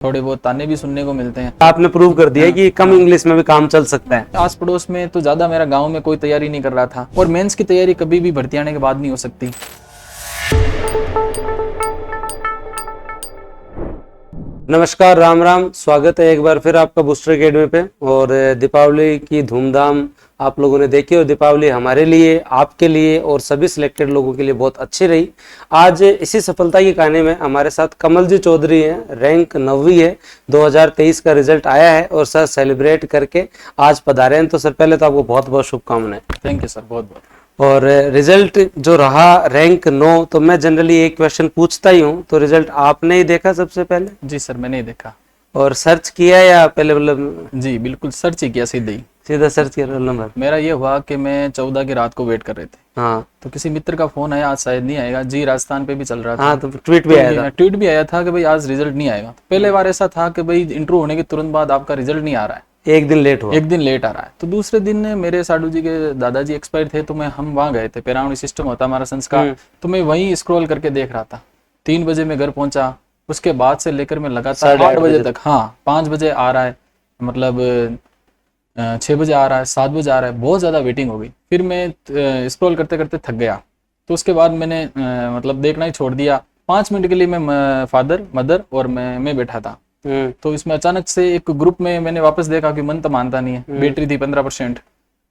थोड़े बहुत ताने भी सुनने को मिलते हैं। आपने प्रूव कर दिया कि कम इंग्लिश में भी काम चल सकता है। आस पड़ोस में तो ज्यादा मेरा गांव में कोई तैयारी नहीं कर रहा था, और मेंस की तैयारी कभी भी भर्ती आने के बाद नहीं हो सकती। नमस्कार, राम राम, स्वागत है एक बार फिर आपका बूस्टर एकेडमी पे। और दीपावली की धूमधाम आप लोगों ने देखी, और दीपावली हमारे लिए, आपके लिए और सभी सिलेक्टेड लोगों के लिए बहुत अच्छी रही। आज इसी सफलता की कहानी में हमारे साथ कमल जी चौधरी हैं, रैंक 9वीं है, 2023 का रिजल्ट आया है और सर सेलिब्रेट करके आज पधारे हैं। तो सर पहले तो आपको बहुत बहुत शुभकामनाएं। थैंक यू सर, बहुत बहुत। और रिजल्ट जो रहा रैंक 9, तो मैं जनरली एक क्वेश्चन पूछता ही हूँ, तो रिजल्ट आपने ही देखा सबसे पहले? जी सर, मैंने ही देखा। और सर्च किया या पहले मतलब? जी बिल्कुल, सर्च ही किया, सीधा सर्च किया रोल नंबर। मेरा ये हुआ कि मैं 14 की रात को वेट कर रहे थे। हाँ, तो किसी मित्र का फोन आया, आज शायद नहीं आएगा। जी राजस्थान पे भी चल रहा था। हाँ, तो ट्वीट भी आया था। ट्वीट भी आया था कि भाई आज रिजल्ट नहीं आएगा। तो पहले बार ऐसा था कि भाई इंटरव्यू होने के तुरंत बाद आपका रिजल्ट नहीं आ रहा है, एक दिन लेट हुआ। एक दिन लेट आ रहा है। तो दूसरे दिन मेरे साडू जी के दादाजी एक्सपायर थे, तो हम वहाँ गए थे। पेरावणी सिस्टम होता हमारा संस्कार, तो मैं वहीं स्क्रॉल करके देख रहा था। 3 बजे मैं घर पहुंचा। उसके बाद से लेकर मैं लगातार 8 बजे तक, हाँ 5 बजे आ रहा है, मतलब 6 बजे आ रहा है, 7 बजे आ रहा है, बहुत ज़्यादा वेटिंग हो गई। फिर मैं स्क्रॉल करते करते थक गया। तो उसके बाद मैंने मतलब देखना ही छोड़ दिया। 5 मिनट के लिए मैं फादर, मदर और मैं बैठा था। तो इसमें अचानक से एक ग्रुप में मैंने वापस देखा कि मन तो मानता नहीं है, बैटरी थी 15%।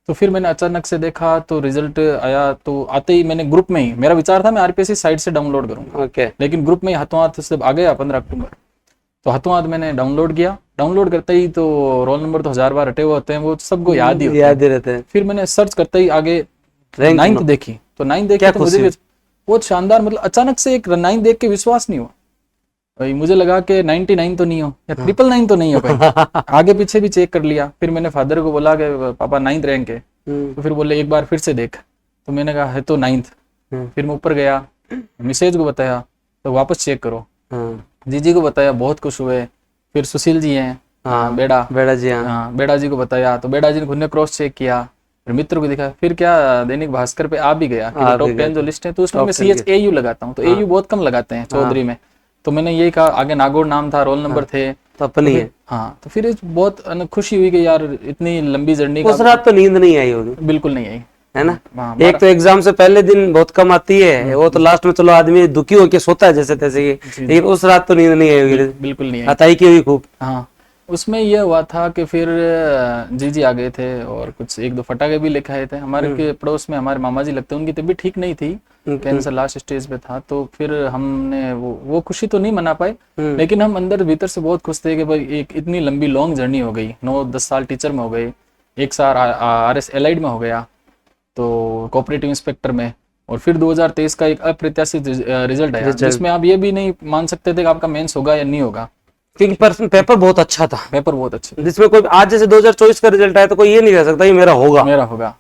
तो फिर मैंने अचानक से देखा तो रिजल्ट आया। तो आते ही मैंने ग्रुप में ही, मेरा विचार था मैं आरपीएससी साइट से डाउनलोड करूंगा, लेकिन ग्रुप में ही हाथों हाथ से आ गया 15 अक्टूबर। तो हाथों हाथ मैंने डाउनलोड किया। डाउनलोड करते ही तो रोल नंबर तो 1000 बार हटे हुए होते हैं, वो सबको याद ही रहते हैं। फिर मैंने सर्च करते ही आगे 9th देखी। तो 9th देखी तो मुझे बहुत शानदार, मतलब अचानक से एक 9th देख के विश्वास नहीं हुआ भाई। मुझे लगा कि 99 तो नहीं हो या 999 तो नहीं हो कहीं। आगे पीछे भी चेक कर लिया। फिर मैंने फादर को बोला कि पापा 9th रैंक है। तो फिर बोले एक बार फिर से देख। तो मैंने कहा है तो 9th। फिर मैं ऊपर गया, मिसेज को बताया तो वापस चेक करो। जीजी को बताया, बहुत खुश हुए। फिर सुशील जी हैं, बेड़ा जी, हाँ बेड़ा जी को बताया तो बेड़ा जी ने खुद ने क्रॉस चेक किया। फिर मित्र को दिखा। फिर क्या दैनिक भास्कर पे आ भी गया कि टॉप 10 जो लिस्ट है, तो उसमें मैं CHAU लगाता हूँ। तो AU बहुत कम लगाते हैं चौधरी में। तो मैंने यही कहा, आगे नागौर नाम था, रोल नंबर थे तो अपनी है। हाँ, तो फिर बहुत खुशी हुई कि यार इतनी लंबी जर्नी उस रात तो नींद नहीं आई होगी? बिल्कुल नहीं आई, है ना। एक तो एग्जाम से पहले दिन बहुत कम आती है, वो तो लास्ट में चलो आदमी दुखी होके सोता है जैसे तैसे, लेकिन उस रात तो नींद नहीं आई होगी। बिल्कुल नहीं आई। हताई की हुई खूब। हाँ, उसमें यह हुआ था कि फिर जीजी आ गए थे और कुछ 1-2 फटाके भी लेके आए थे। हमारे के पड़ोस में हमारे मामा जी लगते हैं, उनकी तबीयत ठीक नहीं थी, कैंसर लास्ट स्टेज पे था। तो फिर हमने वो खुशी तो नहीं मना पाए, लेकिन हम अंदर भीतर से बहुत खुश थे कि भाई एक इतनी लंबी लॉन्ग जर्नी हो गई। 9-10 साल टीचर में हो गए, 1 साल RS एलाइड में हो गया, तो कोऑपरेटिव इंस्पेक्टर में, और फिर 2023 का एक अप्रत्याशित रिजल्ट आया, जिसमें आप ये भी नहीं मान सकते थे कि आपका मेंस होगा या नहीं होगा, क्योंकि पेपर बहुत अच्छा था। पेपर बहुत अच्छा, जिसमें कोई आज जैसे 2024 का रिजल्ट आया तो कोई ये नहीं कह सकता कि मेरा होगा।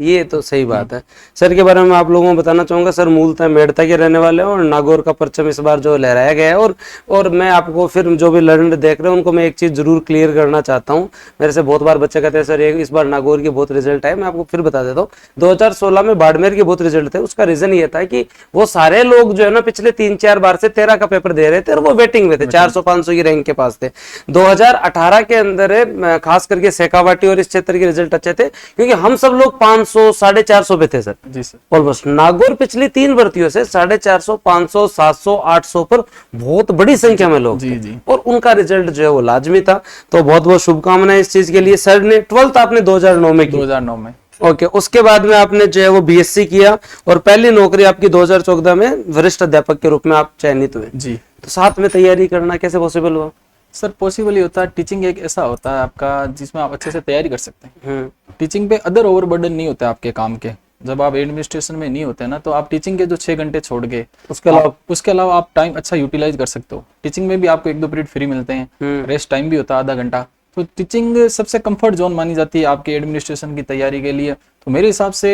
ये तो सही बात है। सर के बारे में आप लोगों को बताना चाहूंगा, सर मूलतः मेड़ता के रहने वाले हैं और नागौर का परचम इस बार जो लहराया गया है। और मैं आपको फिर जो भी लर्नर देख रहे हैं उनको मैं एक चीज जरूर क्लियर करना चाहता हूँ। मेरे से बहुत बार बच्चे कहते हैं सर इस बार नागौर के बहुत रिजल्ट आए। मैं आपको फिर बता देता हूँ, 2016 में बाड़मेर के बहुत रिजल्ट थे। उसका रीजन ये था कि वो सारे लोग जो है ना पिछले 3-4 बार से 13 का पेपर दे रहे थे और वो वेटिंग में थे, 400-500 की रैंक के पास थे। 2018 के अंदर खास करके शेखावाटी और इस क्षेत्र के रिजल्ट अच्छे थे, क्योंकि हम सब लोग 500, 450 पे थे सर। जी सर। ऑलमोस्ट नागौर पिछली 3 भर्तियों से 450, 500, 700, 800 पर बहुत बड़ी संख्या में लोग थे। और उनका रिजल्ट जो है वो लाजमी था। तो बहुत बहुत शुभकामनाएं इस चीज के लिए। सर ने 12th आपने 2009 में की? 2009 में। ओके, उसके बाद में आपने जो है वो BSc किया और पहली नौकरी आपकी 2014 में वरिष्ठ अध्यापक के रूप में आप चयनित हुए। जी। तो साथ में तैयारी करना कैसे पॉसिबल हुआ? सर पॉसिबल ही होता है। टीचिंग एक ऐसा होता है आपका जिसमें आप अच्छे से तैयारी कर सकते हैं। टीचिंग पे अदर ओवरबर्डन नहीं होता आपके काम के। जब आप एडमिनिस्ट्रेशन में नहीं होते ना, तो आप टीचिंग के जो 6 घंटे छोड़ के उसके अलावा आप टाइम अच्छा यूटिलाइज कर सकते हो। टीचिंग में भी आपको 1-2 पीरियड फ्री मिलते हैं, रेस्ट टाइम भी होता है आधा घंटा। तो टीचिंग सबसे कंफर्ट जोन मानी जाती है आपके एडमिनिस्ट्रेशन की तैयारी के लिए। तो मेरे हिसाब से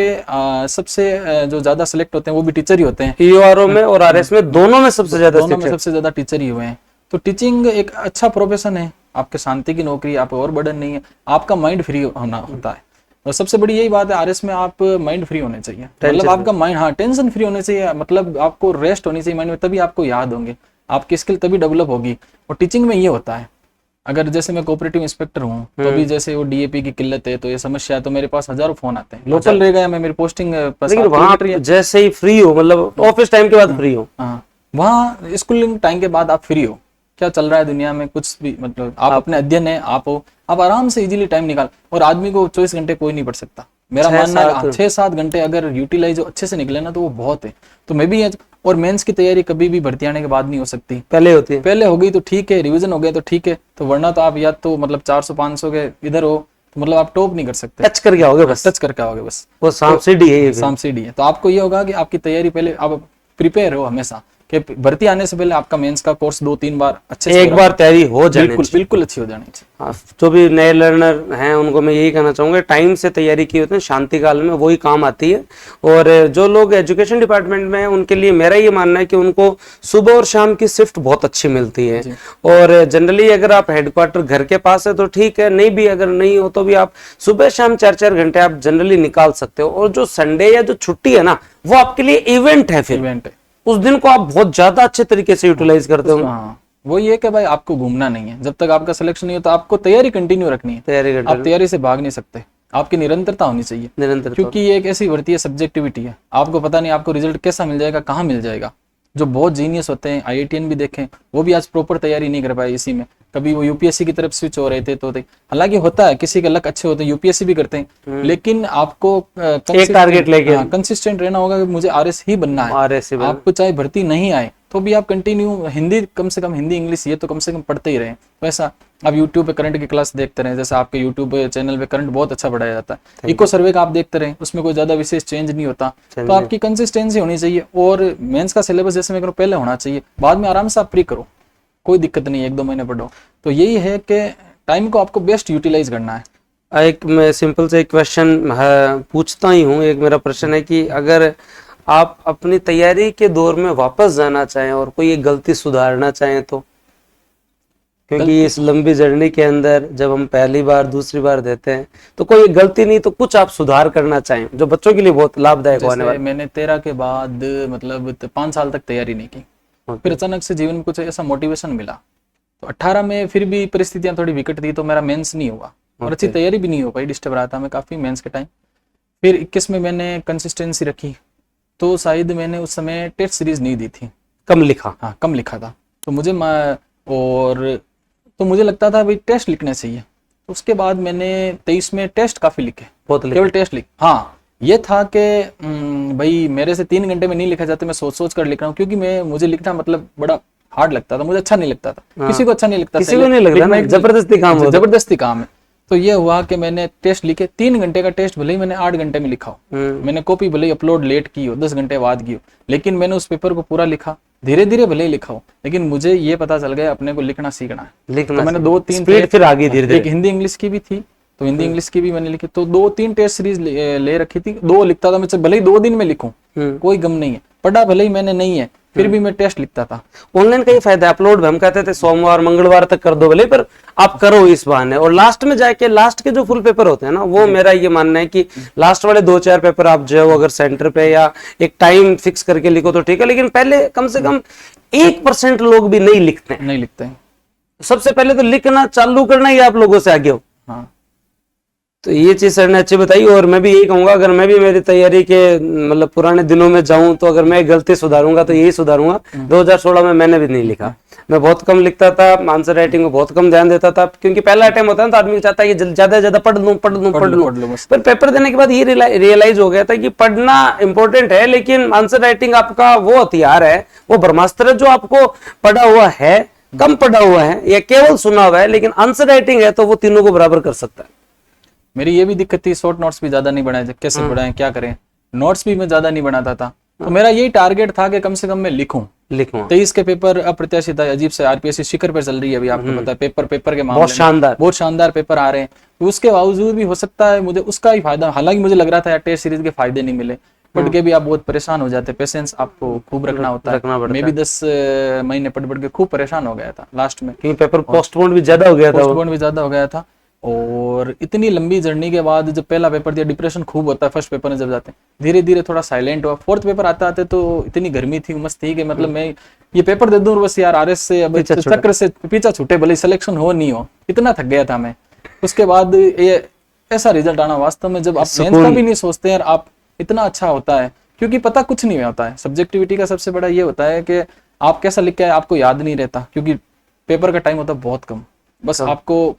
सबसे जो ज्यादा सिलेक्ट होते हैं वो भी टीचर ही होते हैं। EORO में और RS में दोनों में सबसे ज्यादा टीचर ही हुए हैं। तो टीचिंग एक अच्छा प्रोफेशन है, आपके शांति की नौकरी, आप और बर्डन नहीं है, आपका माइंड फ्री होना होता है। और सबसे बड़ी यही बात है, RS में आप माइंड फ्री होने चाहिए, मतलब आपका माइंड, हाँ टेंशन फ्री होने चाहिए, मतलब आपको रेस्ट होनी चाहिए माइंड में, तभी आपको याद होंगे। आपकी स्किल तभी डेवलप होगी। और टीचिंग में ये होता है, अगर जैसे मैं कोऑपरेटिव इंस्पेक्टर हूँ तो भी जैसे वो डीएपी की किल्लत है, तो ये समस्या है, तो मेरे पास हजारों फोन आते हैं। लोकल रह गया मैं, मेरी पोस्टिंग लेकिन वहाँ जैसे ही फ्री हो, मतलब ऑफिस टाइम के बाद फ्री हो, हाँ, वहाँ स्कूलिंग टाइम के बाद आप फ्री हो, क्या चल रहा है दुनिया में कुछ भी, मतलब आप अपने अध्ययन है, आप आराम से इजीली टाइम निकाल। और आदमी को 24 घंटे कोई नहीं पढ़ सकता, मेरा मानना है 6-7 घंटे अगर यूटिलाइज अच्छे से निकले ना तो वो बहुत है। तो मैं भी, और मेंस की तैयारी कभी भी भर्ती आने के बाद नहीं हो सकती, पहले होती है। पहले हो गई तो ठीक है, रिवीजन हो गया तो ठीक है, तो वरना तो आप या तो मतलब 400-500 के इधर हो तो मतलब आप टॉप नहीं कर सकते, टच करके आओगे बस, टच करके आओगे बस, वो सांप-सीढ़ी है, सांप-सीढ़ी है। तो आपको ये होगा कि आपकी तैयारी पहले आप प्रिपेयर हो हमेशा, कि भर्ती आने से पहले आपका मेंस का कोर्स 2-3 बार अच्छे से, एक बार तैयारी हो जाए, बिल्कुल अच्छी हो जानी चाहिए। जो भी नए लर्नर हैं उनको मैं यही कहना चाहूंगा, टाइम से तैयारी की होती है, शांति काल में वही काम आती है। और जो लोग एजुकेशन डिपार्टमेंट में हैं उनके लिए मेरा ये मानना है कि उनको सुबह और शाम की शिफ्ट बहुत अच्छी मिलती है। और जनरली अगर आप हेडक्वार्टर घर के पास है तो ठीक है, नहीं भी अगर नहीं हो तो भी आप सुबह शाम 4-4 घंटे आप जनरली निकाल सकते हो। और जो संडे या जो छुट्टी है ना, वो आपके लिए इवेंट है, फिर इवेंट है, उस दिन को आप बहुत ज्यादा अच्छे तरीके से यूटिलाइज करते हो। हाँ, वो ये कि भाई आपको घूमना नहीं है, जब तक आपका सिलेक्शन नहीं हो तो आपको तैयारी कंटिन्यू रखनी है, आप तैयारी से भाग नहीं सकते, आपकी निरंतरता होनी चाहिए, निरंतर, क्योंकि ये एक ऐसी भर्ती है, सब्जेक्टिविटी है, आपको पता नहीं आपको रिजल्ट कैसा मिल जाएगा, कहाँ मिल जाएगा। जो बहुत जीनियस होते हैं, IITian भी देखें, वो भी आज प्रॉपर तैयारी नहीं कर पाए इसी में, कभी वो यूपीएससी की तरफ स्विच हो रहे थे, तो हालांकि होता है, किसी के लक अच्छे होते हैं, यूपीएससी भी करते हैं, लेकिन आपको एक टारगेट लेके कंसिस्टेंट रहना होगा कि मुझे RS ही बनना है। आपको चाहे भर्ती नहीं आए तो भी आप कंटिन्यू हिंदी, कम से कम हिंदी इंग्लिश ये तो कम से कम पढ़ते ही रहें। वैसा आप यूट्यूब पे करंट की क्लास देखते रहें, जैसे आपके यूट्यूब चैनल पे करंट बहुत अच्छा पढ़ाया जाता है, इको सर्वे का आप देखते रहें, उसमें कोई ज्यादा विशेष चेंज नहीं होता, तो आपकी कंसिस्टेंसी होनी चाहिए। और मेंस का सिलेबस जैसे मैं करूँ पहले होना चाहिए, बाद में आराम से आप प्री करो, कोई दिक्कत नहीं, 1-2 महीने पढ़ो। तो यही है कि टाइम को आपको बेस्ट यूटिलाइज करना है। एक मैं सिंपल से एक क्वेश्चन पूछता ही हूँ, एक मेरा प्रश्न है कि अगर आप अपनी तैयारी के दौर में वापस जाना चाहें और कोई एक गलती सुधारना चाहें तो, क्योंकि इस लंबी जर्नी के अंदर जब हम पहली बार दूसरी बार देते हैं तो कोई गलती नहीं तो कुछ आप सुधार करना चाहें जो बच्चों के लिए बहुत लाभदायक होने वाला है। मैंने 13 के बाद मतलब 5 साल तक तैयारी नहीं की, फिर अचानक से जीवन में कुछ ऐसा मोटिवेशन मिला, तो 18 में फिर भी परिस्थितियां थोड़ी विकट थी, तो मेरा मेंस नहीं हुआ और अच्छी तैयारी भी नहीं हो पाई, डिस्टर्ब रहा था मैं काफी मेंस के टाइम। फिर 21 में मैंने कंसिस्टेंसी रखी, तो शायद मैंने उस समय टेस्ट सीरीज नहीं दी थी, कम लिखा, हाँ कम लिखा था, तो मुझे लगता था भाई टेस्ट लिखने चाहिए। तो उसके बाद मैंने 23 में टेस्ट काफी लिखे, बहुत केवल टेस्ट लिख, हाँ ये था कि भाई मेरे से 3 घंटे में नहीं लिखा जाता, मैं सोच कर लिख रहा हूँ, क्योंकि मुझे लिखना मतलब बड़ा हार्ड लगता था, मुझे अच्छा नहीं लगता था, किसी को अच्छा नहीं लगता, किसी को नहीं लगता ना, जबरदस्ती काम है। तो ये हुआ कि मैंने टेस्ट लिखे, 3 घंटे का टेस्ट भले ही मैंने 8 घंटे में लिखा हो, मैंने कॉपी भले ही अपलोड लेट की हो, 10 घंटे बाद की हो, लेकिन मैंने उस पेपर को पूरा लिखा, धीरे धीरे भले ही लिखा हो, लेकिन मुझे ये पता चल गया अपने को लिखना सीखना है। तो मैंने 2-3 फिर आगे धीरे-धीरे, एक हिंदी इंग्लिश की भी थी, तो हिंदी इंग्लिश की भी मैंने लिखी, तो 2-3 टेस्ट सीरीज ले रखी थी, 2 लिखता था मैं, भले ही 2 दिन में लिखूं कोई गम नहीं है, पढ़ा भले ही मैंने नहीं है, फिर भी मैं टेस्ट लिखता था। ऑनलाइन का ही फायदा है, अपलोड हम कहते थे सोमवार मंगलवार तक कर दो भले, पर आप करो इस बहाने, और लास्ट में जाके लास्ट के जो फुल पेपर होते हैं ना, वो मेरा ये मानना है कि लास्ट वाले 2-4 पेपर आप जो अगर सेंटर पे या एक टाइम फिक्स करके लिखो तो ठीक है, लेकिन पहले कम से कम 1% लोग भी नहीं लिखते हैं। सबसे पहले तो लिखना चालू करना ही आप लोगों से आगे हो। हाँ, तो ये चीज सर ने अच्छी बताई, और मैं भी यही कहूंगा अगर मैं भी मेरी तैयारी के मतलब पुराने दिनों में जाऊं तो अगर मैं गलती सुधारूंगा तो यही सुधारूंगा। 2016 में मैंने भी नहीं लिखा, मैं बहुत कम लिखता था, आंसर राइटिंग को बहुत कम ध्यान देता था, क्योंकि पहला टाइम होता है तो आदमी चाहता है कि ज्यादा से ज्यादा पढ़ लूं। पर पेपर देने के बाद ये रियलाइज हो गया था कि पढ़ना इंपॉर्टेंट है, लेकिन आंसर राइटिंग आपका वो हथियार है, वो ब्रह्मास्त्र है जो आपको पढ़ा हुआ है, कम पढ़ा हुआ है या केवल सुना हुआ है, लेकिन आंसर राइटिंग है तो वो तीनों को बराबर कर सकता है। मेरी ये भी दिक्कत थी, शॉर्ट नोट्स भी ज्यादा नहीं बनाए, कैसे बनाएं क्या करें, नोट्स भी मैं ज्यादा नहीं बनाता था, तो मेरा यही टारगेट था कि कम से कम मैं लिखूं। 23 के पेपर अप्रत्याशित है, अजीब से आरपीएससी शिखर पर चल रही है अभी, आपको पता है, पेपर के मामले बहुत शानदार पेपर आ रहे हैं, तो उसके बावजूद भी हो सकता है मुझे उसका ही फायदा, हालांकि मुझे लग रहा था टेस्ट सीरीज के फायदे नहीं मिले, पढ़ के भी आप बहुत परेशान हो जाते, पेशेंस आपको खूब रखना होता है। मैं भी 10 महीने पढ़ के खूब परेशान हो गया था लास्ट में, क्योंकि पेपर पोस्टपोन भी ज्यादा हो गया था, और इतनी लंबी जर्नी के बाद जब पहला पेपर दिया, डिप्रेशन खूब होता है फर्स्ट पेपर में जब जाते हैं, धीरे धीरे थोड़ा साइलेंट हुआ, 4th पेपर आते आते तो इतनी गर्मी थी, उमस थी कि मतलब मैं ये पेपर दे दूं बस यार, आरएस से अब चक्र से पीछा छूटे, भले सिलेक्शन हो नहीं हो, इतना थक गया था मैं। उसके बाद ये ऐसा रिजल्ट आना, वास्तव में जब आप मेंस का भी नहीं सोचते यार आप, इतना अच्छा होता है, क्योंकि पता कुछ नहीं होता है। सब्जेक्टिविटी का सबसे बड़ा ये होता है कि आप कैसा लिख के आए आपको याद नहीं रहता, क्योंकि पेपर का टाइम होता है बहुत कम। बस आपको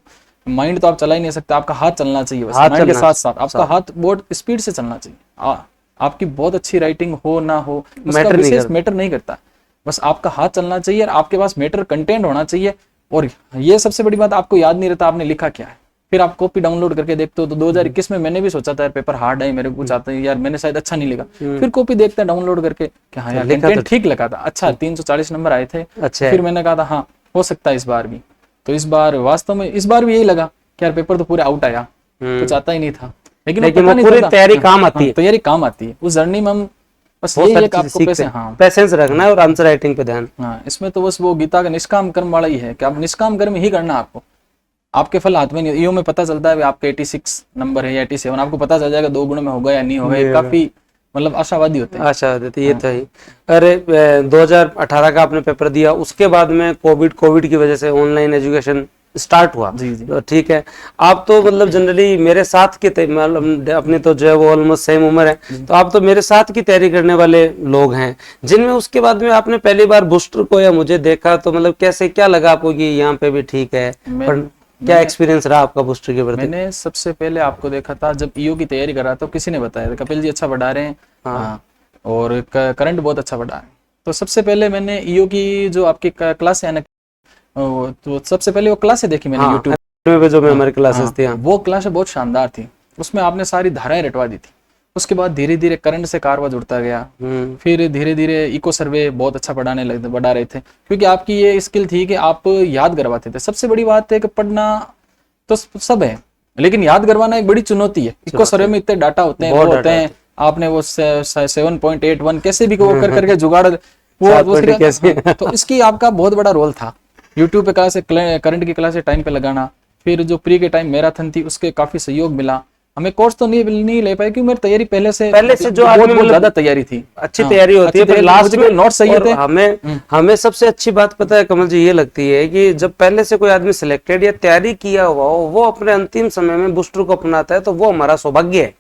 माइंड तो आप चला ही नहीं सकते, आपका हाथ चलना चाहिए बस, माइंड के साथ साथ आपका हाथ बहुत स्पीड से चलना चाहिए। आपकी बहुत अच्छी राइटिंग हो ना हो उसका विशेष मैटर नहीं करता, बस आपका हाथ चलना चाहिए और आपके पास मैटर कंटेंट होना चाहिए। और ये सबसे बड़ी बात, आपको याद नहीं रहता आपने लिखा क्या है, फिर आप कॉपी डाउनलोड करके देखते हो। तो 2021 में मैंने भी सोचा था यार पेपर हार्ड है, मेरे को कुछ आता है यार, मैंने शायद अच्छा नहीं लिखा, फिर कॉपी देखते हैं डाउनलोड करके कि हाँ यार कंटेंट ठीक लगा था, अच्छा 340 नंबर आए थे। फिर मैंने कहा था हाँ हो सकता है इस बार भी। तो इस बार वास्तव में इस बार भी यही लगा कि यार पेपर तो पूरे आउट आया, कुछ आता ही नहीं था, लेकिन पूरी तैयारी काम आती है, तैयारी काम आती है उस जर्नी में। हम बस यही है कि आपको पैसेंस रखना है और आंसर राइटिंग पे ध्यान। हाँ, इसमें तो बस वो गीता का निष्काम कर्म वाला ही है कि आप निष्काम कर्म ही करना, आपको आपके फल हाथ में नहीं। ईओ में पता चलता है आपके 86 नंबर है या 87, आपको पता चल जाएगा 2 गुण में होगा या नहीं होगा। काफी मतलब आशावादी होते हैं, आशावादी होते, ये तो है। अरे 2018 का आपने पेपर दिया, उसके बाद में कोविड की वजह से ऑनलाइन एजुकेशन स्टार्ट हुआ। जी जी। तो ठीक है, आप तो मतलब जनरली मेरे साथ के अपनी तो जो है वो ऑलमोस्ट सेम उम्र है, तो आप तो मेरे साथ की तैयारी करने वाले लोग हैं, जिनमें उसके बाद में आपने पहली बार बूस्टर को या मुझे देखा, तो मतलब कैसे क्या लगा आपको कि यहाँ पे भी ठीक है, पर क्या एक्सपीरियंस रहा आपका बूस्टर के प्रति? मैंने सबसे पहले आपको देखा था जब ईओ की तैयारी कर रहा था, किसी ने बताया था कपिल जी अच्छा पढ़ा रहे हैं। हाँ। और करंट बहुत अच्छा पढ़ा है। तो सबसे पहले मैंने ईओ की जो आपकी क्लास है ना, तो सबसे पहले वो क्लासें देखी मैंने यूट्यूब पे, जो हमारी क्लासेस थी, वो क्लास बहुत शानदार थी, उसमें आपने सारी धाराएं रटवा दी थी। उसके बाद धीरे धीरे करंट से कारवा जुड़ता गया, फिर धीरे धीरे इको सर्वे बहुत अच्छा बढ़ा रहे थे, क्योंकि आपकी ये स्किल थी कि आप याद करवाते थे। सबसे बड़ी बात है कि पढ़ना तो सब है, लेकिन याद करवाना एक बड़ी चुनौती है। इको सर्वे में इतने डाटा होते हैं, वो होते हैं, आपने वो 7.81 कैसे भी वो कर करके जुगाड़ वो तो इसकी आपका बहुत बड़ा रोल था। यूट्यूब पे क्लास, करंट की क्लास टाइम पे लगाना, फिर जो प्री के टाइम मैराथन थी उसके काफी सहयोग मिला। हमें कोर्स तो नहीं ले पाए क्योंकि मेरी तैयारी पहले से जो बहुत ज्यादा तैयारी थी, अच्छी तैयारी होती है, पर लास्ट में नोट सही थे। हमें सबसे अच्छी बात पता है कमल जी, ये लगती है कि जब पहले से कोई आदमी सिलेक्टेड या तैयारी किया हुआ हो, वो अपने अंतिम समय में बूस्टर को अपनाता है, तो वो हमारा सौभाग्य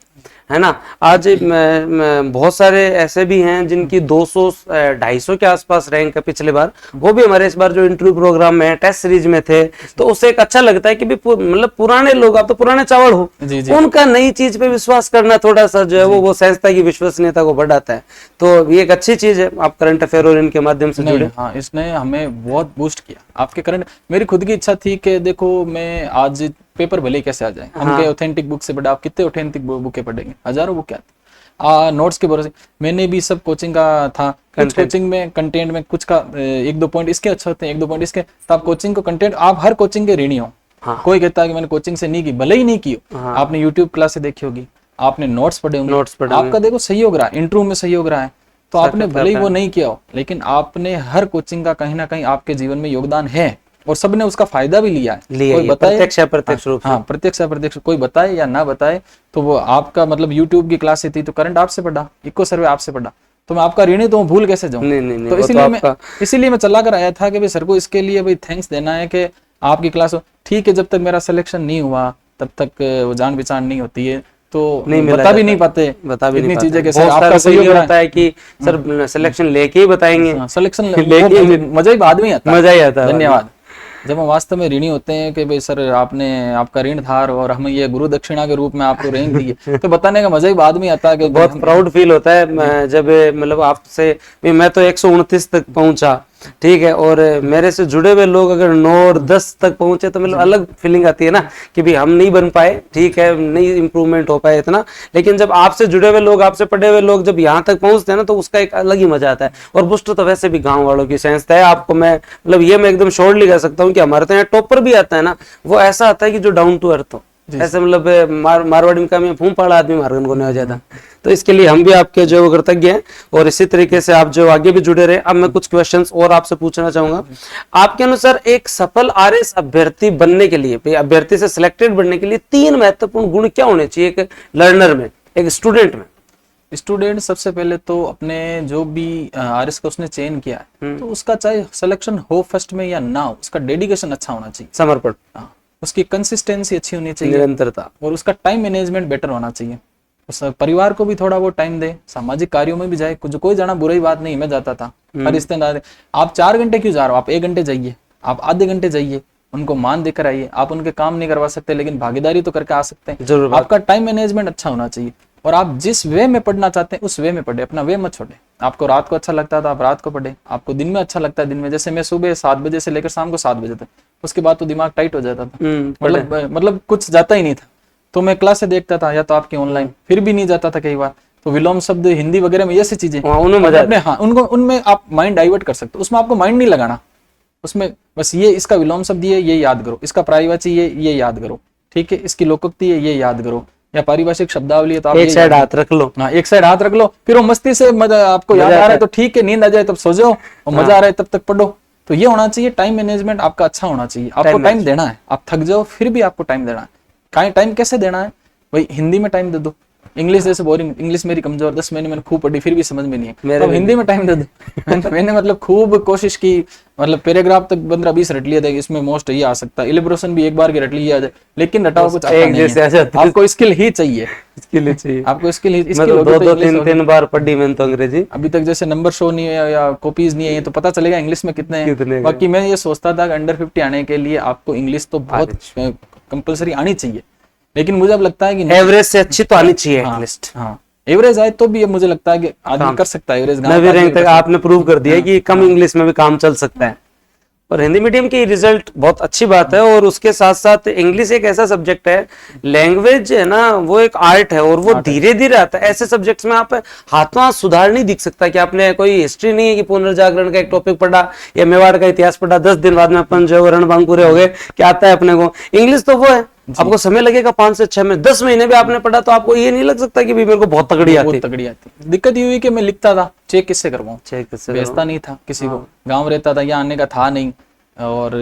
है ना। आज बहुत सारे ऐसे भी हैं जिनकी 200-250 के आसपास रैंक है पिछले बार, वो भी हमारे इस बार जो इंटरव्यू प्रोग्राम में टेस्ट सीरीज में थे। तो उससे एक अच्छा लगता है कि मतलब पुराने लोग, आप तो पुराने चावल हो, उनका नई चीज पे विश्वास करना थोड़ा सा जो है वो संस्था की विश्वसनीयता को बढ़ाता है। तो ये एक अच्छी चीज है, आप करंट अफेयर और इनके माध्यम से जुड़े। हाँ, इसने हमें बहुत बूस्ट किया। आपके करंट, मेरी खुद की इच्छा थी कि देखो मैं आज पेपर भले ही कैसे आ जाए, हम के ऑथेंटिक बुक से बड़ा, आप कितने ऑथेंटिक बुकें पढ़ेंगे, हजारों बुक आती, नोट्स के भरोसे। मैंने भी सब कोचिंग का था, कुछ कोचिंग में कंटेंट में कुछ का 1-2 पॉइंट इसके अच्छे होते हैं, 1-2 पॉइंट इसके, तो आप कोचिंग को कंटेंट, आप हर कोचिंग के ऋणी हो। कोई कहता है कि मैंने कोचिंग से नहीं की, भले ही नहीं की हो, आपने यूट्यूब क्लास से देखी होगी, आपने नोट्स पढ़े होंगे, आपका देखो सहयोग रहा, इंटरव्यू में सहयोग रहा है, तो आपने भले ही वो नहीं किया हो, लेकिन आपने हर कोचिंग का कहीं ना कहीं आपके जीवन में योगदान है और सबने उसका फायदा भी लिया है। कोई बताए प्रत्यक्ष रूप से, हाँ प्रत्यक्ष अप्रत्यक्ष, कोई बताए या ना बताए, तो वो आपका मतलब यूट्यूब की क्लास थी तो करंट आपसे पढ़ा, इको सर्वे आपसे पढ़ा, तो मैं आपका ऋणी तो भूल कैसे जाऊं। तो इसीलिए मैं चला कर आया था कि भाई सर को इसके लिए भाई थैंक्स देना है कि आपकी क्लास ठीक है। जब तक मेरा सिलेक्शन नहीं हुआ तब तक वो जान पहचान नहीं होती है, तो बता भी नहीं पाते इतनी चीजें के सर आपका सहयोग रहता है कि सर सिलेक्शन लेके ही बताएंगे, सिलेक्शन लेके मजा ही बाद में आता है, मजा ही आता है। धन्यवाद। जब हम वास्तव में ऋणी होते हैं कि भाई सर आपने आपका ऋण था और हमें ये गुरु दक्षिणा के रूप में आपको रैंक दी, तो बताने का मजा ही बाद में आता है कि बहुत प्राउड फील होता है जब मतलब आपसे, मैं तो 129 तक पहुंचा, ठीक है, और मेरे से जुड़े हुए लोग अगर 9 और 10 तक पहुंचे तो मतलब अलग फीलिंग आती है ना कि भाई हम नहीं बन पाए, ठीक है, नहीं इंप्रूवमेंट हो पाए इतना, लेकिन जब आपसे जुड़े हुए लोग, आपसे पढ़े हुए लोग जब यहाँ तक पहुंचते हैं ना, तो उसका एक अलग ही मजा आता है। और बूस्टर तो वैसे भी गांव वालों की संस्था है, आपको मैं मतलब ये मैं एकदम श्योरली कह सकता हूँ कि हमारे तो यहाँ टॉपर भी आता है ना, वो ऐसा आता है कि जो डाउन टू अर्थ हो, ऐसे मतलब मारवाड़ी का में फूम पाड़ा आदमी मार्गन को नहीं हो जाता। तो इसके लिए हम भी आपके जो कृतज्ञ हैं, और इसी तरीके से आप जो आगे भी जुड़े रहे। अब मैं कुछ क्वेश्चंस और आपसे पूछना चाहूंगा। आपके अनुसार एक सफल आरएस अभ्यर्थी बनने के लिए, अभ्यर्थी से सिलेक्टेड बनने के लिए 3 महत्वपूर्ण गुण क्या होने चाहिए एक लर्नर में, एक स्टूडेंट में? स्टूडेंट सबसे पहले तो अपने जो भी आरएस का उसने चयन किया है तो उसका चाहे सिलेक्शन हो फर्स्ट में या ना हो, उसका डेडिकेशन अच्छा होना चाहिए, समर्पण, हाँ, उसकी कंसिस्टेंसी अच्छी होनी चाहिए, निरंतरता, और उसका टाइम मैनेजमेंट बेटर होना चाहिए। उस परिवार को भी थोड़ा वो टाइम दे, सामाजिक कार्यों में भी जाए, कुछ कोई जाना बुरी बात नहीं, मैं जाता था पर रिश्तेदार, आप 4 घंटे क्यों जा रहे हो, आप 1 घंटे जाइए, आप आधे घंटे जाइए, उनको मान देकर आइए। आप उनके काम नहीं करवा सकते लेकिन भागीदारी तो करके आ सकते हैं। जरूर, आपका टाइम मैनेजमेंट अच्छा होना चाहिए और आप जिस वे में पढ़ना चाहते हैं उस वे में पढ़े, अपना वे मत छोड़े। आपको रात को अच्छा लगता था आप रात को पढ़े, आपको दिन में अच्छा लगता है दिन में, जैसे मैं सुबह 7 बजे से लेकर शाम को 7 बजे तक, उसके बाद तो दिमाग टाइट हो जाता था, मतलब कुछ जाता ही नहीं था। तो मैं क्लासे देखता था या तो आपकी ऑनलाइन, फिर भी नहीं जाता था कई बार, तो विलोम शब्द हिंदी वगैरह में ऐसी चीजें उनको उनमें आप माइंड डाइवर्ट कर सकते हो, उसमें आपको माइंड नहीं लगाना, उसमें बस ये इसका विलोम शब्द ये याद करो, इसका प्रायवाची ये याद करो, ठीक है, इसकी लोकोक्ति है ये याद करो, या पारिभाषिक शब्दावली है तो आप एक साइड हाथ रख लो, हाँ एक साइड हाथ रख लो, फिर वो मस्ती से आपको याद आ रहा है तो ठीक है, नींद आ जाए तब सो जाओ, और मजा आ रहा है तब तक पढ़ो। तो ये होना चाहिए, टाइम मैनेजमेंट आपका अच्छा होना चाहिए, आपको टाइम देना है, आप थक जाओ फिर भी आपको टाइम देना है। टाइम कैसे देना है भाई, हिंदी में टाइम दे दो, इंग्लिश जैसे बोरिंग, इंग्लिश मेरी कमजोर, 10 महीने मैंने खूब पढ़ी फिर भी समझ में नहीं है, अब हिंदी में टाइम दे दो। मैंने मतलब खूब कोशिश की, मतलब पैराग्राफ तक 15-20 रट लिया था, इसमें मोस्ट ये आ सकता है, इलिब्रेशन भी एक बार की रट लिया जाए, लेकिन रटाओ कुछ आता नहीं है, आपको स्किल ही चाहिए, स्किल चाहिए, आपको स्किल ही, दो 3 बार पढ़ी मैंने तो अंग्रेजी, अभी तक जैसे नंबर शो नहीं है या कॉपीज नहीं है तो पता चलेगा इंग्लिश में कितने हैं। बाकी मैं ये सोचता था कि अंडर 50 आने के लिए आपको इंग्लिश तो बहुत कंपलसरी आनी चाहिए, लेकिन मुझे अब लगता है कि एवरेज से अच्छी तो आनी चाहिए एटलीस्ट। हाँ एवरेज आए तो भी अब मुझे लगता है कि आदमी कर सकता है एवरेज, नवी रैंक तक आपने प्रूव कर दिया कि कम इंग्लिश में भी काम चल सकता है। और हिंदी मीडियम की रिजल्ट बहुत अच्छी बात है, और उसके साथ साथ इंग्लिश एक ऐसा सब्जेक्ट है, लैंग्वेज है ना वो एक आर्ट है, और वो धीरे धीरे आता है। ऐसे सब्जेक्ट्स में आप हाथों हाथ सुधार नहीं दिख सकता कि आपने कोई हिस्ट्री नहीं है कि पुनर्जागरण का एक टॉपिक पढ़ा या मेवाड़ का इतिहास पढ़ा, 10 दिन बाद में अपन जो रणभंग पूरे हो गए, क्या आता है अपने को। इंग्लिश तो वो है, आपको समय लगेगा 5 से 6 में, 10 महीने भी आपने पढ़ा तो आपको ये नहीं लग सकता कि मेरे को बहुत तगड़ी आती। दिक्कत ये हुई कि मैं लिखता था, चेक किससे करवाऊं, भेजता नहीं था किसी को, गाँव रहता था, यहाँ आने का था नहीं, और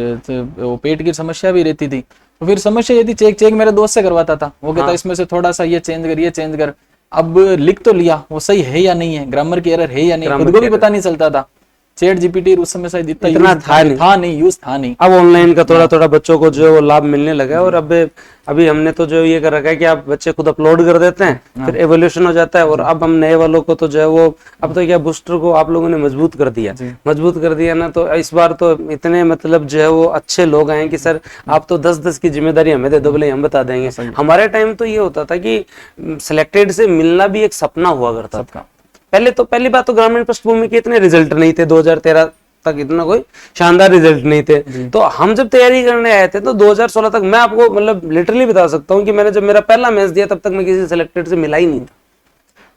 वो पेट की समस्या भी रहती थी, तो फिर समस्या ये थी, चेक मेरे दोस्त से करवाता था, वो कहता इसमें से थोड़ा सा ये चेंज कर। अब लिख तो लिया, वो सही है या नहीं है, ग्रामर की एरर है या नहीं, खुद को भी पता नहीं चलता था। चैट जीपीटी उस समय शायद इतना यूज था नहीं। अब ऑनलाइन का थोड़ा बच्चों को जो लाभ मिलने लगा है, और अभी हमने तो जो ये कर रखा है कि आप बच्चे खुद अपलोड कर देते हैं, फिर एवोल्यूशन हो जाता है, और अब हम नए वालों को तो जो है वो अब तो क्या बूस्टर को आप लोगों ने मजबूत कर दिया ना, तो इस बार तो इतने मतलब जो है वो अच्छे लोग आए कि सर आप तो 10-10 की जिम्मेदारी हमें दे दो, बोले हम बता देंगे। हमारे टाइम तो ये होता था कि सिलेक्टेड से मिलना भी एक सपना हुआ करता था। पहली बात तो ग्रामीण पृष्ठभूमि के इतने रिजल्ट नहीं थे, 2013 तक इतना कोई शानदार रिजल्ट नहीं थे। तो हम जब तैयारी करने आए थे तो 2016 तक मैं आपको मतलब लिटरली बता सकता हूँ कि मैंने जब मेरा पहला मैच दिया तब तक मैं किसी सिलेक्टेड से मिला ही नहीं था।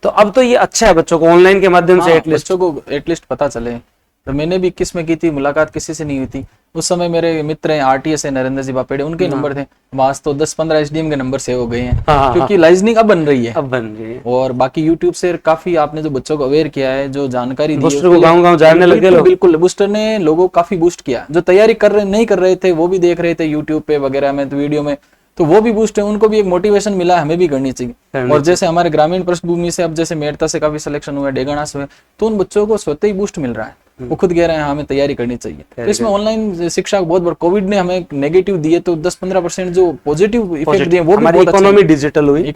तो अब तो ये अच्छा है बच्चों को ऑनलाइन के माध्यम से बच्चों को एटलीस्ट पता चले। तो मैंने भी 21 में की थी, मुलाकात किसी से नहीं हुई थी। उस समय मेरे मित्र हैं आरटीएस है नरेंद्र जी बापेड़े, उनके नंबर थे। आज तो 10-15 एसडीएम के नंबर सेव हो गए हैं, क्योंकि लाइजनिंग अब बन रही है। और बाकी यूट्यूब से काफी आपने जो बच्चों को अवेयर किया है, जो जानकारी दी है, गाँव जाने लगे लोग। बिल्कुल, बूस्टर ने लोगों को काफी बूस्ट किया। जो तैयारी नहीं कर रहे थे वो भी देख रहे थे यूट्यूब पे वगैरह में, तो वीडियो में, तो वो भी बूस्ट है, उनको भी एक मोटिवेशन मिला, हमें भी करनी चाहिए। और जैसे हमारे ग्रामीण पृष्ठभूमि से अब जैसे मेड़ता से काफी सिलेक्शन हुआ, डेगाना से, तो उन बच्चों को स्वतः ही बूस्ट मिल रहा है, वो खुद कह रहे हैं हमें तैयारी करनी चाहिए। तो इसमें ऑनलाइन शिक्षा को बहुत बड़ा, कोविड ने हमें नेगेटिव दिए तो 10-15% जो पॉजिटिव इफेक्ट दिए वो भी बहुत अच्छे। इकोनॉमी डिजिटल हुई,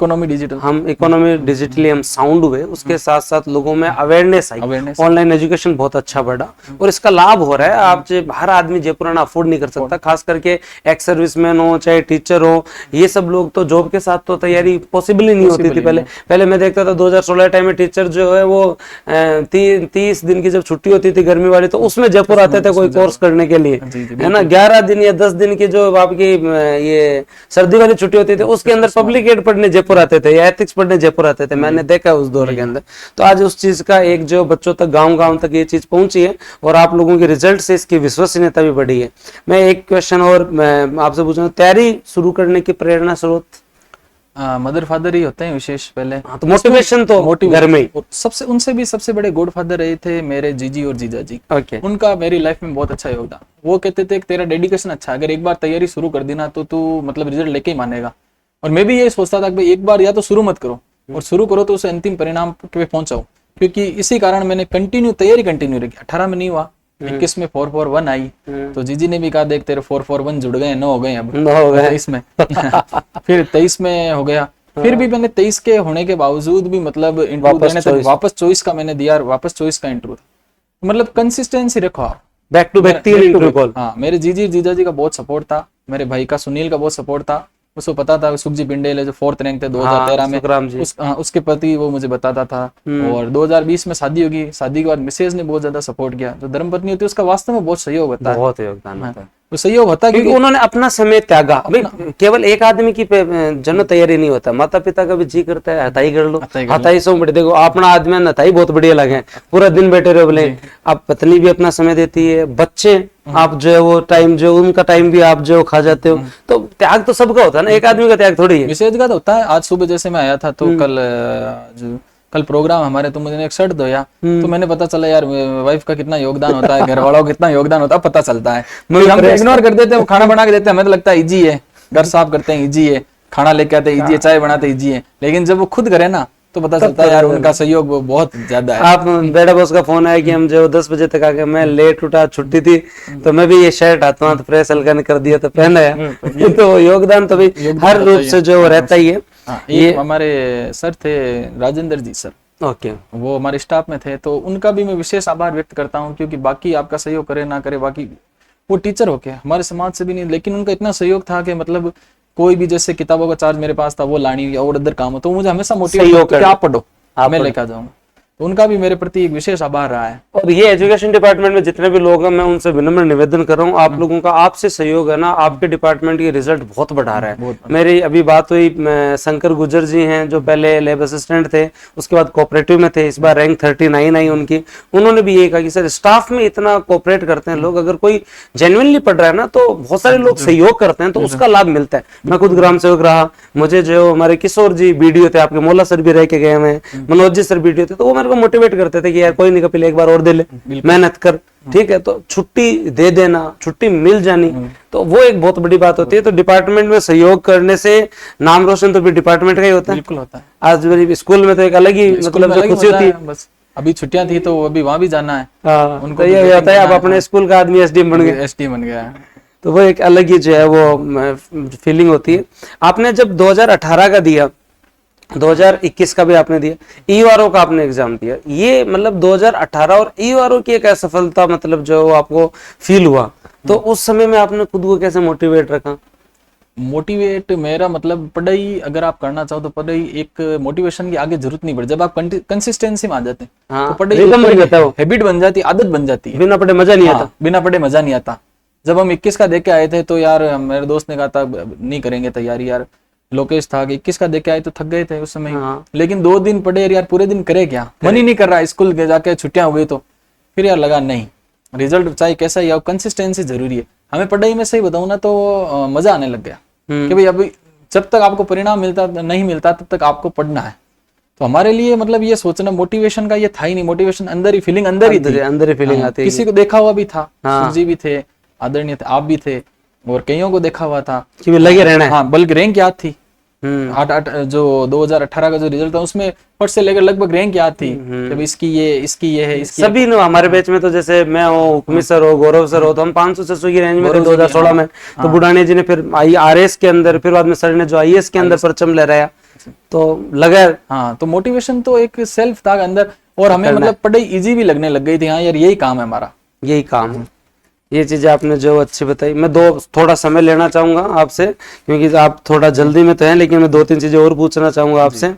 हम इकोनॉमी डिजिटली हम साउंड हुए, उसके साथ साथ लोगों में अवेयरनेस आई, ऑनलाइन एजुकेशन बहुत अच्छा बढ़ा, और इसका लाभ हो रहा है। आप हर आदमी जयपुराना अफोर्ड नहीं कर सकता, खास करके एक्स सर्विसमैन हो चाहे टीचर हो, ये सब लोग तो जॉब के साथ तो तैयारी पॉसिबल ही नहीं होती थी। पहले मैं देखता था 2016 टाइम में टीचर जो है वो 30 दिन की जब छुट्टी होती थी गर्मी वाली, तो उसमें जयपुर आते थे कोई कोर्स करने के लिए, है ना। 11 दिन या 10 दिन की जो आपकी ये सर्दी वाली छुट्टी होती थी, उसके अंदर पब्लिक एड पढ़ने जयपुर आते थे या एथिक्स पढ़ने जयपुर आते थे। मैंने देखा उस दौर के अंदर। तो आज उस चीज का एक जो बच्चों तक गाँव तक ये चीज पहुंची है, और आप लोगों के रिजल्ट से इसकी विश्वसनीयता भी बढ़ी है। मैं एक क्वेश्चन और आपसे पूछूं, तैयारी शुरू करने की प्रेरणा स्रोत? मदर फादर ही होते हैं विशेष पहले। तो मोटिवेशन तो घर में ही सबसे, उनसे भी सबसे बड़े गॉड फादर रहे थे मेरे जीजी और जीजा जी। उनका मेरी लाइफ में बहुत अच्छा योगदान। वो कहते थे कि तेरा डेडिकेशन अच्छा है, अगर एक बार तैयारी शुरू कर दी ना तो तू मतलब रिजल्ट लेके ही मानेगा। और मैं भी ये सोचता था कि भाई एक बार या तो शुरू मत करो, और शुरू करो तो उस अंतिम परिणाम पे पहुंचाओ। क्योंकि इसी कारण मैंने तैयारी कंटिन्यू रखी। 18 में नहीं हुआ, 21 में 441 आई, तो जीजी ने भी कहा देख तेरे 441 जुड़ गए, 9 हो गए अब 23 में फिर 23 में हो गया। फिर भी मैंने 23 के होने के बावजूद भी मतलब इंटरव्यू देने तक वापस 24 का मैंने दिया, वापस 24 का इंटरव्यू था। मतलब कंसिस्टेंसी रखो आप, back to back 3 interview call. हाँ, मेरे जीजा जी का बहुत सपोर्ट था, मेरे भाई का सुनील का बहुत सपोर्ट था। उसको पता था सुखजी पिंडेले जो 4th रैंक थे 2013 में, उसके प्रति वो मुझे बताता था। और 2020 में शादी होगी, शादी के बाद मिसेज ने बहुत ज्यादा सपोर्ट किया। जो धर्मपत्नी होती है उसका वास्तव में बहुत सहयोग होता है, बहुत योगदान होता है। वो सहयोग होता है क्योंकि उन्होंने अपना समय त्यागा। अभी केवल एक आदमी की जन्म तैयारी नहीं होता, माता पिता का भी जी करता है हताई कर लो, हताई सो बड़े। देखो अपना आदमी हताई बहुत बढ़िया लगे, पूरा दिन बैठे रहो बोले। आप पत्नी भी अपना समय देती है, बच्चे आप जो है वो टाइम जो उनका टाइम भी आप जो खा जाते हो। तो त्याग तो सबका होता है ना, एक आदमी का त्याग थोड़ी है। विशेष का तो होता है। आज सुबह जैसे मैं आया था तो कल प्रोग्राम हमारे, तो मुझे एक शर्ट धोया तो मैंने पता चला यार वाइफ का कितना योगदान होता है, घर वालों का कितना योगदान होता है, पता चलता है। हम इग्नोर कर देते हैं, वो खाना बना के देते हैं, हमें तो लगता है इजी है, घर साफ करते हैं इजी है, खाना लेके आते हैं इजी है, चाय बनाते इजी है। लेकिन जब वो खुद करे ना तो पता चलता है यार उनका सहयोग बहुत ज्यादा है। आप बेटा बॉस का फोन आया कि हम जो 10 बजे तक आ गए, मैं लेट उठा, छुट्टी थी, तो मैं भी ये शर्ट आता हूँ तो प्रेस हल्का ने कर दिया तो पहना है। तो योगदान तो भी हर रूप से जो रहता ही है। ये हमारे सर थे राजेंद्र जी सर, ओके, वो हमारे स्टाफ में थे, तो उनका भी मैं विशेष आभार व्यक्त करता हूँ। क्योंकि बाकी आपका सहयोग करे ना करे, बाकी वो टीचर होके हमारे समाज से भी नहीं, लेकिन उनका इतना सहयोग था कि मतलब कोई भी जैसे किताबों का चार्ज मेरे पास था वो लानी या और अदर काम हो तो मुझे हमेशा मोटिवेट कि आप पढ़ो, मैं लेकर जाऊंगा। तो उनका भी मेरे प्रति एक विशेष आभार रहा है। और ये एजुकेशन डिपार्टमेंट में जितने भी लोग हैं, मैं उनसे विनम्र निवेदन कर रहा हूँ, आप लोगों का आपसे सहयोग है ना, आपके डिपार्टमेंट की रिजल्ट बहुत बढ़ा रहा है। मेरी अभी बात हुई, शंकर गुजर जी हैं जो पहले लैब असिस्टेंट थे, उसके बाद कोऑपरेटिव में थे, इस बार रैंक 39 आई उनकी। उन्होंने भी ये कहा कि सर स्टाफ में इतना कोऑपरेट करते हैं लोग, अगर कोई जेन्युइनली पढ़ रहा है ना तो बहुत सारे लोग सहयोग करते हैं तो उसका लाभ मिलता है। मैं खुद ग्राम सेवक रहा, मुझे जो हमारे किशोर जी बीडीओ थे, आपके मोला सर भी रह के गए हैं, मनोज जी सर बीडीओ थे, तो वो मेरे को मोटिवेट करते थे कि यार कोई नहीं कपिल एक बार और दे ले, मेहनत कर, ठीक है। तो छुट्टी दे देना, छुट्टी मिल जानी, तो वो एक बहुत बड़ी बात होती है। तो डिपार्टमेंट में सहयोग करने से नाम रोशन तो भी डिपार्टमेंट का ही होता है। बिल्कुल होता है। आज मेरी स्कूल में तो एक अलग ही मतलब जो खुशी होती है। बस अभी छुट्टियां थी तो अभी वहां भी जाना है उनको, ये होता है आप अपने स्कूल का आदमी एसडीएम बन गए, एसडीएम बन गया, तो वो एक अलग ही जो है वो फीलिंग होती है। आपने जब 2018 का दिया, 2021 का भी आपने दिया, ईआरओ का आपने एग्जाम दिया, ये मतलब 2018 और ईआरओ की एक असफलता मतलब जो आपको फील हुआ, तो उस समय में आपने खुद को कैसे मोटिवेट रखा? मोटिवेट मेरा मतलब पढ़ाई अगर आप करना चाहो तो पढ़ाई एक मोटिवेशन की आगे जरूरत नहीं पड़ती। जब आप कंसिस्टेंसी में आ जाते हैं तो पढ़ाई हैबिट बन जाती है, आदत बन जाती है। बिना पढ़े मजा नहीं आता, बिना पढ़े मजा नहीं आता। जब हम 21 का देख के आए थे तो यार मेरे दोस्त ने कहा था नहीं करेंगे तैयारी, यार लोकेश था कि 21 का देख के आए तो थक गए थे उस समय। लेकिन 2 दिन पढ़े यार, पूरे दिन करे क्या, मन ही नहीं कर रहा, स्कूल के जाके छुट्टियां हो गई तो फिर यार लगा नहीं, रिजल्ट चाहे कैसा ही आओ, कंसिस्टेंसी जरूरी है। हमें पढ़ाई में सही बताऊं ना तो मजा आने लग गया कि भाई अभी जब तक आपको परिणाम नहीं मिलता तब तक आपको पढ़ना है। तो हमारे लिए मतलब ये सोचना मोटिवेशन का ये था ही नहीं, मोटिवेशन अंदर ही फीलिंग अंदर ही फीलिंग आती है। किसी को देखा हुआ भी था, जी भी थे, आदरणीय थे, आप भी थे, और कईयों को देखा हुआ था कि लगे रहना है। हाँ, बल्कि रैंक याद थी। 8 जो 2018 का जो रिजल्ट था उसमें फर्स्ट से लेकर लगभग रैंक याद थी कि इसकी ये है, इसकी सभी ने। हमारे बैच में तो जैसे मैं हो, हुक्मी सर हो, गौरव सर हो, तो हम 500-600 की रेंज में थे 2016 में। तो बुढ़ाने जी ने फिर आरएस के अंदर, फिर बाद में सर ने जो आईएएस के अंदर परचम लहराया, तो लगा। हाँ, तो मोटिवेशन तो एक सेल्फ था अंदर, और हमें मतलब पढ़ाई इजी भी लगने लग गई थी। हाँ यार यही काम है हमारा, यही काम है। ये चीजें आपने जो अच्छी बताई। मैं थोड़ा समय लेना चाहूंगा आपसे, क्योंकि आप थोड़ा जल्दी में तो हैं, लेकिन मैं 2-3 चीजें और पूछना चाहूंगा आपसे।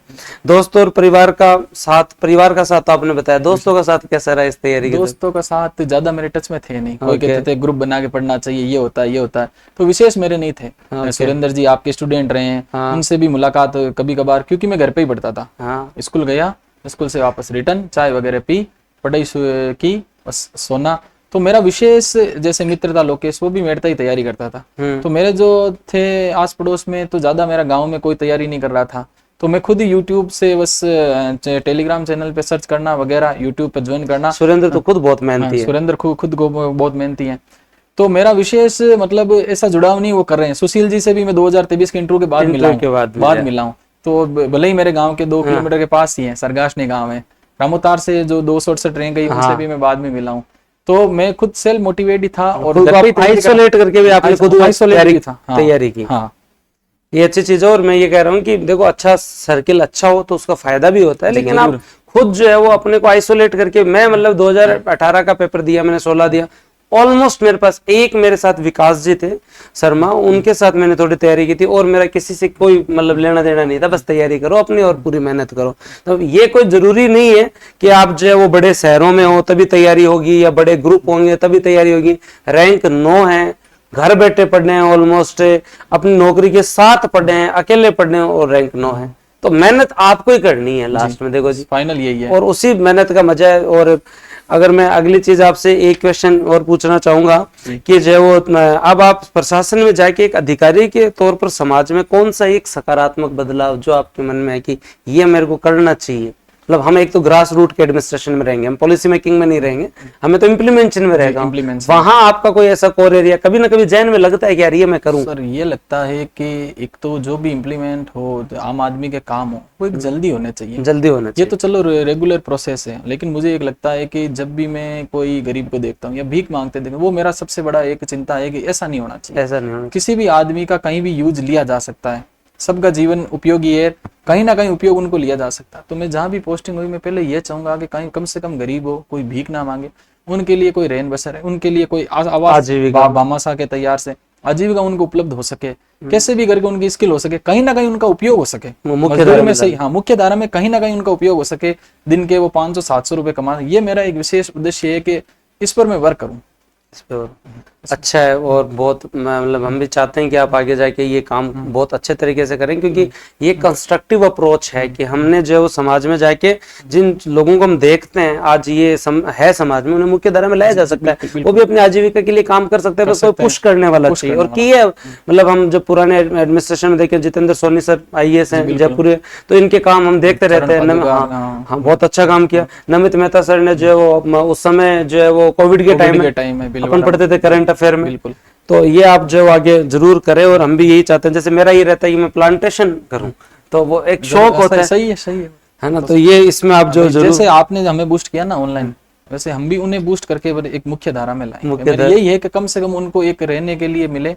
दोस्तों और परिवार का साथ तो आपने बताया, दोस्तों का साथ कैसा रहा इस तैयारी के? दोस्तों का साथ ज्यादा मेरे टच में थे नहीं। कोई कहते थे ग्रुप बना के पढ़ना चाहिए, ये होता है, तो विशेष मेरे नहीं थे। सुरेंद्र जी आपके स्टूडेंट रहे हैं, उनसे भी मुलाकात कभी कभार, क्योंकि मैं घर पे ही पढ़ता था। स्कूल गया, स्कूल से वापस रिटर्न, चाय वगैरह पी, पढ़ाई की, बस सोना। तो मेरा विशेष जैसे मित्र था लोकेश, वो भी मेरे ही तैयारी करता था। तो मेरे जो थे आस पड़ोस में तो ज्यादा मेरा गांव में कोई तैयारी नहीं कर रहा था, तो मैं खुद ही यूट्यूब से बस टेलीग्राम चैनल पे सर्च करना वगैरह, यूट्यूब पे ज्वाइन करना। सुरेंद्र तो खुद बहुत मेहनती है। सुरेंद्र खुद बहुत मेहनती है। तो मेरा विशेष मतलब ऐसा जुड़ाव नहीं वो कर रहे हैं। सुशील जी से भी मैं 2023 के इंटरव्यू के बाद मिला हूँ, तो भले ही मेरे गांव के 2 किलोमीटर के पास ही है, सरगाशनी गांव है। रामोतार से जो 268 ट्रेन गई उनसे भी मैं बाद में मिला हूँ। तो मैं खुद सेल्फ मोटिवेट ही था और आइसोलेट करके भी आपने खुद तैयारी की। हाँ, ये अच्छी चीज है। और मैं ये कह रहा हूँ कि देखो अच्छा सर्किल अच्छा हो तो उसका फायदा भी होता है, लेकिन आप खुद जो है वो अपने को आइसोलेट करके, मैं मतलब 2018 का पेपर दिया मैंने, 16 दिया ऑलमोस्ट। मेरे पास एक मेरे साथ विकास जी थे शर्मा, उनके साथ मैंने थोड़ी तैयारी की थी और मेरा किसी से कोई मतलब लेना देना नहीं था, बस तैयारी करो अपनी और पूरी मेहनत करो। तो ये कोई जरूरी नहीं है कि आप जो है वो बड़े शहरों में हो तभी तैयारी होगी या बड़े ग्रुप होंगे तभी तैयारी होगी। रैंक 9 है, घर बैठे पढ़ने हैं, ऑलमोस्ट अपनी नौकरी के साथ पढ़े हैं, अकेले पढ़ने हैं और रैंक 9 है। तो मेहनत आपको ही करनी है लास्ट में, देखो जी फाइनल यही है और उसी मेहनत का मजा है। और अगर मैं अगली चीज आपसे एक क्वेश्चन और पूछना चाहूंगा कि जो वो अब आप प्रशासन में जाके एक अधिकारी के तौर पर समाज में कौन सा एक सकारात्मक बदलाव जो आपके मन में है कि ये मेरे को करना चाहिए, मतलब हम एक तो ग्रास रूट के एडमिनिस्ट्रेशन में रहेंगे, हम पॉलिसी मेकिंग में नहीं रहेंगे, हमें तो इम्प्लीमेंटेशन में रहेगा, वहां आपका कोई ऐसा कोर एरिया कभी ना कभी जहन में लगता है कि यार ये मैं करूं? सर ये लगता है कि एक तो जो भी इम्प्लीमेंट हो, आम आदमी के काम हो, वो एक जल्दी होने चाहिए, जल्दी होना चाहिए। ये तो चलो रेगुलर प्रोसेस है, लेकिन मुझे एक लगता है कि जब भी मैं कोई गरीब को देखता हूँ या भीख मांगते देखता हूँ, वो मेरा सबसे बड़ा एक चिंता है कि ऐसा नहीं होना चाहिए। ऐसा नहीं होना, किसी भी आदमी का कहीं भी यूज लिया जा सकता है, सबका जीवन उपयोगी है, कहीं ना कहीं उपयोग उनको लिया जा सकता है। तो मैं जहाँ भी पोस्टिंग हुई, मैं पहले ये चाहूंगा कि कहीं कम से कम गरीब हो, कोई भीख ना मांगे, उनके लिए कोई रहन बसर है, उनके लिए कोई आवास भामाशाह के तैयार से आजीविका उनको उपलब्ध हो सके, कैसे भी करके उनकी स्किल हो सके, कहीं ना कहीं उनका उपयोग हो सके, मजदूरी में सही, हाँ मुख्य धारा में कहीं ना कहीं उनका उपयोग हो सके, दिन के वो 500-700 रुपए कमा। ये मेरा एक विशेष उद्देश्य है कि इस पर मैं वर्क करूँ। अच्छा है और बहुत मतलब हम भी चाहते हैं कि आप आगे जाके ये काम बहुत अच्छे तरीके से करें, क्योंकि ये कंस्ट्रक्टिव अप्रोच है कि हमने जो है वो समाज में जाके जिन लोगों को हम देखते हैं आज ये है समाज में, उन्हें मुख्य धारा में लाया जा सकता है, वो भी अपनी आजीविका के लिए काम कर सकते हैं, बस कोई पुश करने वाला चाहिए। और की है मतलब हम जब पुराने एडमिनिस्ट्रेशन में देखें, जितेंद्र सोनी सर IAS हैं जयपुर, तो इनके काम हम देखते रहते हैं। हाँ बहुत अच्छा काम किया। नमित मेहता सर ने जो है वो उस समय जो है वो कोविड के टाइम में अपन पढ़ते थे करंट अफेयर में, तो ये आप जो आगे जरूर करें। और हम भी यही चाहते हैं, जैसे मेरा ये रहता है कि मैं प्लांटेशन करूं, तो वो एक शौक होता है। सही है ना, तो ये इसमें आप जो जैसे आपने हमें बूस्ट किया ना ऑनलाइन, वैसे हम भी उन्हें बूस्ट करके एक मुख्य धारा में लाएंगे। यही है कि कम से कम उनको एक रहने के लिए मिले,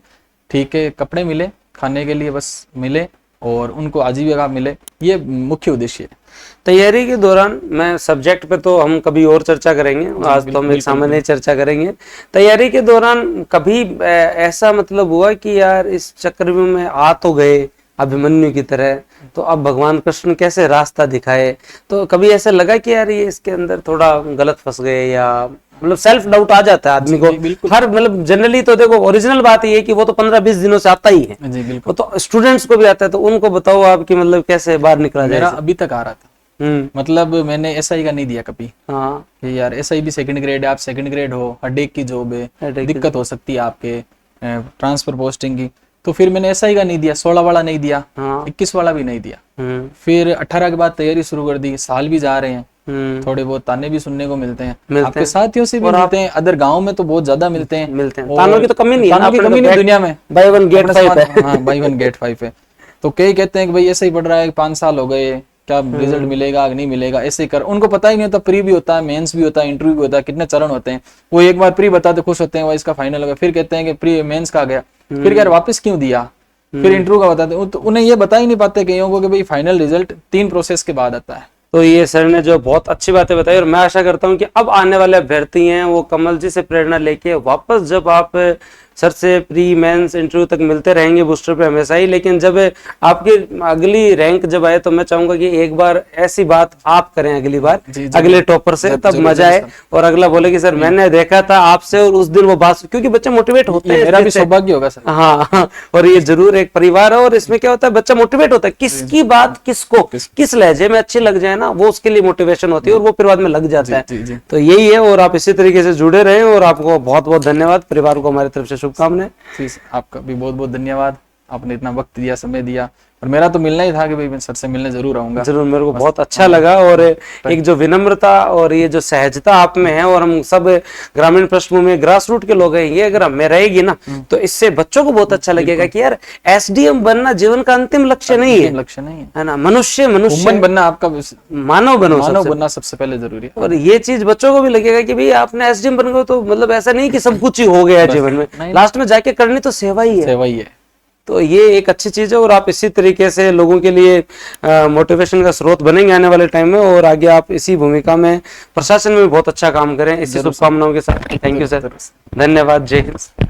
ठीक है, कपड़े मिले, खाने के लिए बस मिले और उनको आजीविका मिले, ये मुख्य उद्देश्य है। तैयारी के दौरान मैं सब्जेक्ट पे तो हम कभी और चर्चा करेंगे, आज तो हम एक सामान्य चर्चा करेंगे। तैयारी के दौरान कभी ऐसा मतलब हुआ कि यार इस चक्कर में मैं आ तो गए अभिमन्यु की तरह, तो अब भगवान कृष्ण कैसे रास्ता दिखाए, तो कभी ऐसा लगा कि यार ये इसके अंदर थोड़ा गलत फंस गए, या मतलब सेल्फ डाउट आ जाता है आदमी को हर मतलब जनरली तो देखो ओरिजिनल बात ये है कि वो तो 15-20 दिनों से आता ही है, वो तो स्टूडेंट्स को भी आता है। तो उनको बताओ आप कि मतलब कैसे बाहर निकला जाए? मेरा अभी तक आ रहा था, मतलब मैंने SI का नहीं दिया कभी। हाँ कि यार SI भी सेकंड ग्रेड है, आप सेकंड ग्रेड हो, हेडेक की जॉब है, दिक्कत हो सकती है आपके ट्रांसफर पोस्टिंग की, तो फिर मैंने SI का नहीं दिया, 16 वाला नहीं दिया, 21 वाला भी नहीं दिया। फिर 18 के बाद तैयारी शुरू कर दी, साल भी जा रहे हैं, थोड़े बहुत ताने भी सुनने को मिलते हैं, आपके साथियों से भी मिलते हैं, अदर गाँव में तो बहुत ज्यादा मिलते हैं। तानों की तो कमी नहीं है, तानों की कमी नहीं दुनिया में, बाय वन गेट 5 है। हाँ बाय वन गेट 5 है। तो कई कहते हैं कि भाई ऐसे ही पढ़ रहा है, 5 साल हो गए, क्या रिजल्ट मिलेगा नहीं मिलेगा, ऐसे ही कर। उनको पता ही नहीं होता, प्री भी होता है, मेंस भी होता है, इंटरव्यू भी होता है, कितने चरण होते हैं। वो एक बार प्री बताते खुश होते हैं, वो इसका फाइनल हो गया, फिर कहते हैं कि प्री मेंस का आ गया, फिर यार वापस क्यों दिया, फिर इंटरव्यू का बताते हैं। तो उन्हें ये बता ही नहीं पाते कईयों को कि भाई फाइनल रिजल्ट 3 प्रोसेस के बाद आता है। तो ये सर ने जो बहुत अच्छी बातें बताई, और मैं आशा करता हूँ कि अब आने वाले अभ्यर्थी हैं वो कमल जी से प्रेरणा लेके वापस, जब आप सर से प्री मेंस इंटरव्यू तक मिलते रहेंगे बूस्टर पे हमेशा ही, लेकिन जब आपकी अगली रैंक जब आए तो मैं चाहूंगा कि एक बार ऐसी बात आप करें अगली बार अगले टॉपर से, तब मजा आए और अगला बोले कि सर मैंने देखा था आपसे और उस दिन वो बात, क्योंकि बच्चे मोटिवेट होते हैं। मेरा भी सौभाग्य होगा सर। हाँ, और ये जरूर एक परिवार है, और इसमें क्या होता है बच्चा मोटिवेट होता है, किसकी बात किसको किस लहजे में अच्छी लग जाए ना, वो उसके लिए मोटिवेशन होती है और वो फिर बाद में लग जाता है। तो यही है, और आप इसी तरीके से जुड़े रहें, और आपको बहुत बहुत धन्यवाद, परिवार को हमारी तरफ से शुभकामनाएं। आपका भी बहुत बहुत धन्यवाद। आपने इतना वक्त दिया, समय दिया, और मेरा तो मिलना ही था कि भाई मैं सर से मिलने जरूर आऊंगा। जरूर, मेरे को बहुत अच्छा लगा। और एक जो विनम्रता और ये जो सहजता आप में है, और हम सब ग्रामीण पृष्ठभूमि ग्रास रूट के लोग हैं, ये अगर हम में रहेगी ना तो इससे बच्चों को बहुत अच्छा लगेगा कि यार एसडीएम बनना जीवन का अंतिम लक्ष्य नहीं है, लक्ष्य नहीं है ना। मनुष्य बनना आपका, मानव बनना सबसे पहले जरूरी है। और ये चीज बच्चों को भी लगेगा कि भाई आपने एसडीएम बन गए तो मतलब ऐसा नहीं कि सब कुछ ही हो गया जीवन में, लास्ट में जाके करनी तो सेवा ही है। तो ये एक अच्छी चीज है, और आप इसी तरीके से लोगों के लिए मोटिवेशन का स्रोत बनेंगे आने वाले टाइम में, और आगे आप इसी भूमिका में प्रशासन में भी बहुत अच्छा काम करें, इसी शुभकामनाओं के साथ। थैंक यू सर, धन्यवाद, जय हिंद।